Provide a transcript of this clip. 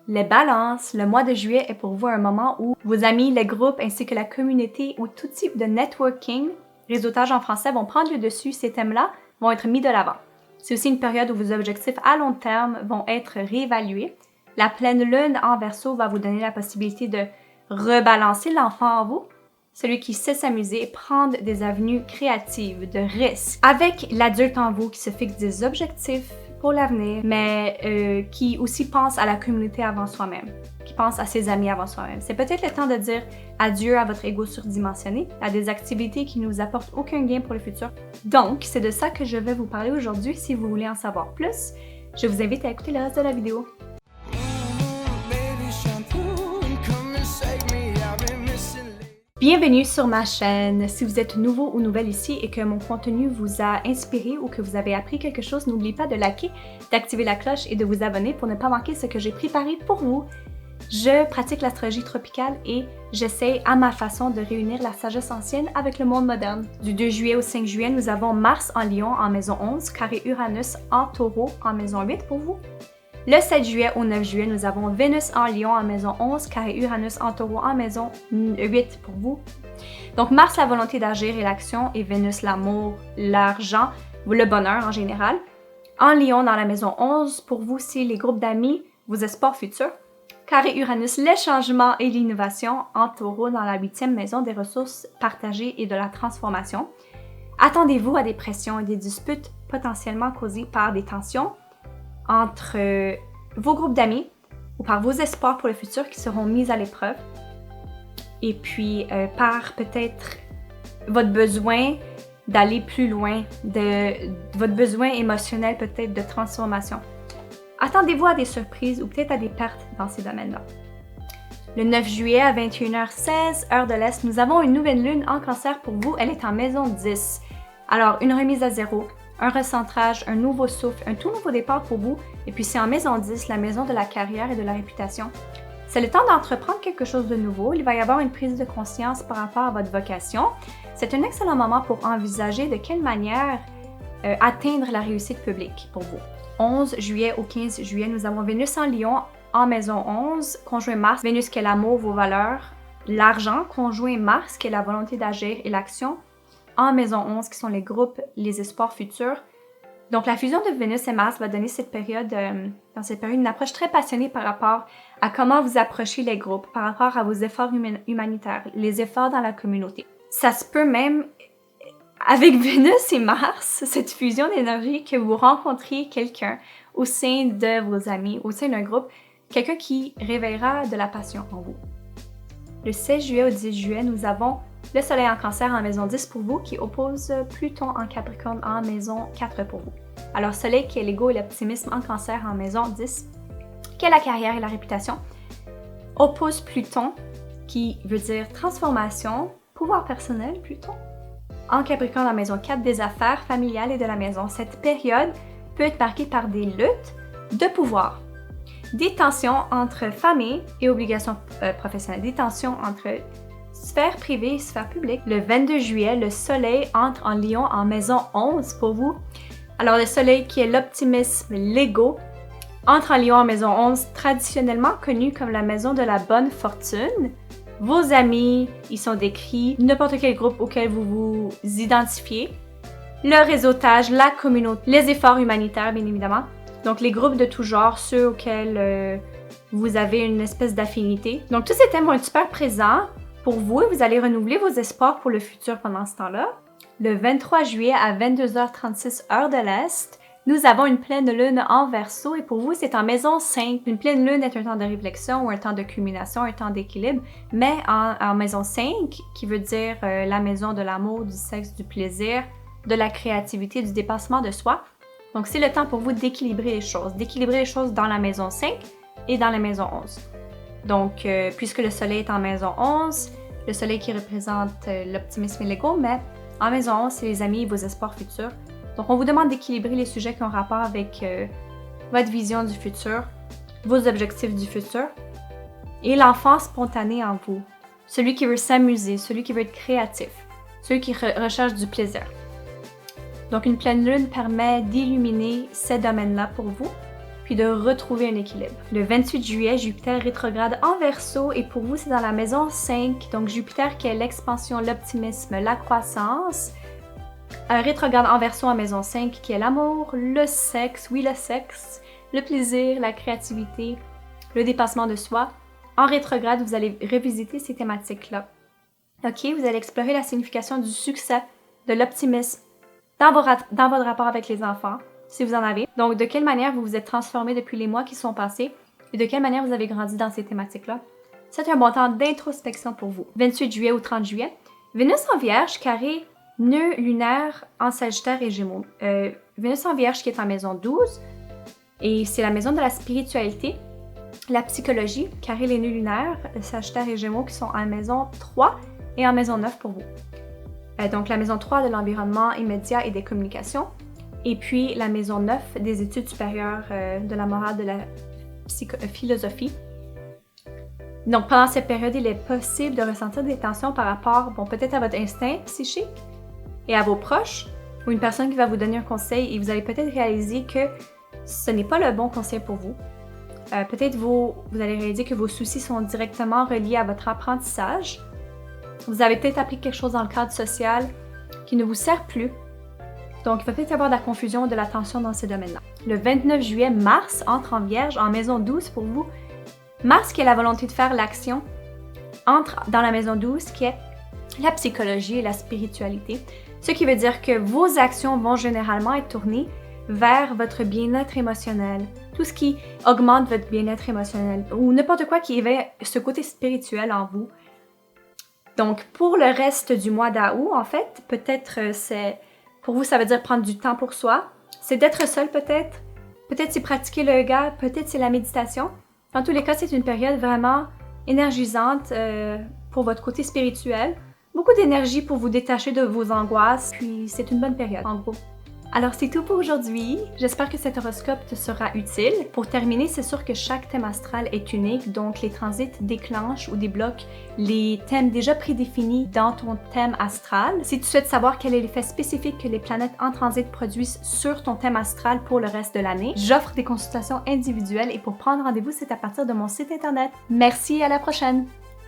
Les balances, le mois de juillet est pour vous un moment où vos amis, les groupes ainsi que la communauté ou tout type de networking, réseautage en français, vont prendre le dessus. Ces thèmes-là vont être mis de l'avant. C'est aussi une période où vos objectifs à long terme vont être réévalués. La pleine lune en Verseau va vous donner la possibilité de rebalancer l'enfant en vous, celui qui sait s'amuser et prendre des avenues créatives, de risques. Avec l'adulte en vous qui se fixe des objectifs pour l'avenir, mais qui aussi pense à la communauté avant soi-même, qui pense à ses amis avant soi-même. C'est peut-être le temps de dire adieu à votre ego surdimensionné, à des activités qui ne nous apportent aucun gain pour le futur. Donc, c'est de ça que je vais vous parler aujourd'hui. Si vous voulez en savoir plus, je vous invite à écouter le reste de la vidéo. Bienvenue sur ma chaîne. Si vous êtes nouveau ou nouvelle ici et que mon contenu vous a inspiré ou que vous avez appris quelque chose, n'oubliez pas de liker, d'activer la cloche et de vous abonner pour ne pas manquer ce que j'ai préparé pour vous. Je pratique l'astrologie tropicale et j'essaie à ma façon de réunir la sagesse ancienne avec le monde moderne. Du 2 juillet au 5 juillet, nous avons Mars en Lion en maison 11, carré Uranus en Taureau en maison 8 pour vous. Le 7 juillet au 9 juillet, nous avons Vénus en Lion en maison 11, carré Uranus en Taureau en maison 8 pour vous. Donc Mars, la volonté d'agir et l'action, et Vénus, l'amour, l'argent, le bonheur en général. En Lion, dans la maison 11, pour vous, c'est les groupes d'amis, vos espoirs futurs. Carré Uranus, les changements et l'innovation. En Taureau, dans la 8e maison, des ressources partagées et de la transformation. Attendez-vous à des pressions et des disputes potentiellement causées par des tensions entre vos groupes d'amis ou par vos espoirs pour le futur qui seront mis à l'épreuve et puis par peut-être votre besoin d'aller plus loin, de votre besoin émotionnel peut-être de transformation. Attendez-vous à des surprises ou peut-être à des pertes dans ces domaines-là. Le 9 juillet à 21h16, heure de l'Est, nous avons une nouvelle lune en Cancer pour vous. Elle est en maison 10. Alors, une remise à zéro, un recentrage, un nouveau souffle, un tout nouveau départ pour vous. Et puis c'est en maison 10, la maison de la carrière et de la réputation. C'est le temps d'entreprendre quelque chose de nouveau. Il va y avoir une prise de conscience par rapport à votre vocation. C'est un excellent moment pour envisager de quelle manière atteindre la réussite publique pour vous. 11 juillet au 15 juillet, nous avons Vénus en Lion en maison 11, conjoint Mars, Vénus qui est l'amour, vos valeurs, l'argent, conjoint Mars qui est la volonté d'agir et l'action, en maison 11 qui sont les groupes, les espoirs futurs. Donc la fusion de Vénus et Mars va donner cette période, dans cette période une approche très passionnée par rapport à comment vous approchez les groupes, par rapport à vos efforts humanitaires, les efforts dans la communauté. Ça se peut même, avec Vénus et Mars, cette fusion d'énergie, que vous rencontriez quelqu'un au sein de vos amis, au sein d'un groupe, quelqu'un qui réveillera de la passion en vous. Le 16 juillet au 10 juillet, nous avons le Soleil en Cancer en maison 10 pour vous, qui oppose Pluton en Capricorne en maison 4 pour vous. Alors Soleil qui est l'ego et l'optimisme en Cancer en maison 10, qui est la carrière et la réputation, oppose Pluton, qui veut dire transformation, pouvoir personnel Pluton, en Capricorne en maison 4 des affaires familiales et de la maison. Cette période peut être marquée par des luttes de pouvoir, des tensions entre famille et obligations professionnelles, des tensions entre sphère privée et sphère publique. Le 22 juillet, le Soleil entre en Lion en maison 11 pour vous. Alors le Soleil qui est l'optimisme, l'ego, entre en Lion en maison 11, traditionnellement connu comme la maison de la bonne fortune. Vos amis, ils sont décrits, n'importe quel groupe auquel vous vous identifiez. Le réseautage, la communauté, les efforts humanitaires bien évidemment. Donc les groupes de tout genre, ceux auxquels vous avez une espèce d'affinité. Donc tous ces thèmes vont être super présents pour vous et vous allez renouveler vos espoirs pour le futur pendant ce temps-là. Le 23 juillet à 22h36 heure de l'Est, nous avons une pleine lune en Verseau et pour vous, c'est en maison 5. Une pleine lune est un temps de réflexion ou un temps de culmination, un temps d'équilibre, mais en maison 5, qui veut dire la maison de l'amour, du sexe, du plaisir, de la créativité, du dépassement de soi. Donc, c'est le temps pour vous d'équilibrer les choses dans la maison 5 et dans la maison 11. Donc, puisque le Soleil est en maison 11, le Soleil qui représente l'optimisme et l'ego, mais en maison 11, c'est les amis et vos espoirs futurs. Donc, on vous demande d'équilibrer les sujets qui ont rapport avec votre vision du futur, vos objectifs du futur et l'enfant spontané en vous. Celui qui veut s'amuser, celui qui veut être créatif, celui qui recherche du plaisir. Donc, une pleine lune permet d'illuminer ces domaines-là pour vous puis de retrouver un équilibre. Le 28 juillet, Jupiter rétrograde en Verseau et pour vous, c'est dans la maison 5. Donc Jupiter qui est l'expansion, l'optimisme, la croissance. Un rétrograde en Verseau en maison 5 qui est l'amour, le sexe, le plaisir, la créativité, le dépassement de soi. En rétrograde, vous allez revisiter ces thématiques-là. OK, vous allez explorer la signification du succès, de l'optimisme dans votre rapport avec les enfants, si vous en avez. Donc, de quelle manière vous vous êtes transformé depuis les mois qui sont passés et de quelle manière vous avez grandi dans ces thématiques-là. C'est un bon temps d'introspection pour vous. 28 juillet au 30 juillet, Vénus en Vierge, carré nœud lunaire en Sagittaire et Gémeaux. Vénus en Vierge qui est en maison 12 et c'est la maison de la spiritualité, la psychologie, carré les nœuds lunaires, Sagittaire et Gémeaux qui sont en maison 3 et en maison 9 pour vous. Donc la maison 3 de l'environnement immédiat et des communications et puis la maison 9 des études supérieures de la morale, de la philosophie. Donc pendant cette période, il est possible de ressentir des tensions par rapport, bon, peut-être à votre instinct psychique et à vos proches ou une personne qui va vous donner un conseil et vous allez peut-être réaliser que ce n'est pas le bon conseil pour vous. Peut-être vous allez réaliser que vos soucis sont directement reliés à votre apprentissage. Vous avez peut-être appris quelque chose dans le cadre social qui ne vous sert plus. Donc, il va peut-être y avoir de la confusion, de la tension dans ces domaines-là. Le 29 juillet, Mars entre en Vierge en maison 12 pour vous. Mars qui est la volonté de faire l'action entre dans la maison 12 qui est la psychologie et la spiritualité. Ce qui veut dire que vos actions vont généralement être tournées vers votre bien-être émotionnel. Tout ce qui augmente votre bien-être émotionnel ou n'importe quoi qui éveille ce côté spirituel en vous. Donc, pour le reste du mois d'août, en fait, peut-être pour vous, ça veut dire prendre du temps pour soi. C'est d'être seul peut-être. Peut-être c'est pratiquer le yoga, peut-être c'est la méditation. Dans tous les cas, c'est une période vraiment énergisante pour votre côté spirituel. Beaucoup d'énergie pour vous détacher de vos angoisses. Puis, c'est une bonne période, en gros. Alors, c'est tout pour aujourd'hui. J'espère que cet horoscope te sera utile. Pour terminer, c'est sûr que chaque thème astral est unique, donc les transits déclenchent ou débloquent les thèmes déjà prédéfinis dans ton thème astral. Si tu souhaites savoir quel est l'effet spécifique que les planètes en transit produisent sur ton thème astral pour le reste de l'année, j'offre des consultations individuelles et pour prendre rendez-vous, c'est à partir de mon site internet. Merci et à la prochaine!